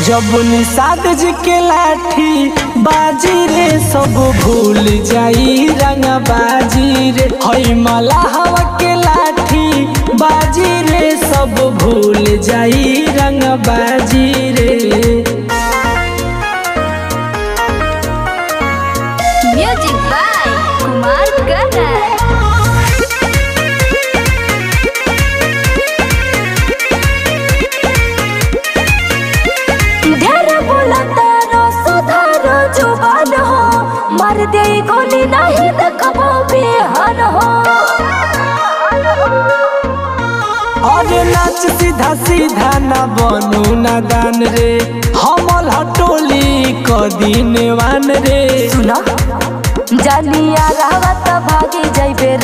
जब निषाद जी के लाठी बाजी रे सब भूल जाई रंग बाजी रे। हई मलाहवा के लाठी बाजी रे सब भूल जाई रंग बाजी रे। म्यूजिक बाय कुमार करण। मर दे गोली नहीं देखबो बिहान हो। अरे नाच सीधा सीधा ना बनू नादान रे। हमल हटोली कदीन वान रे। सुना जानिया रहवा त भागी जाइबे।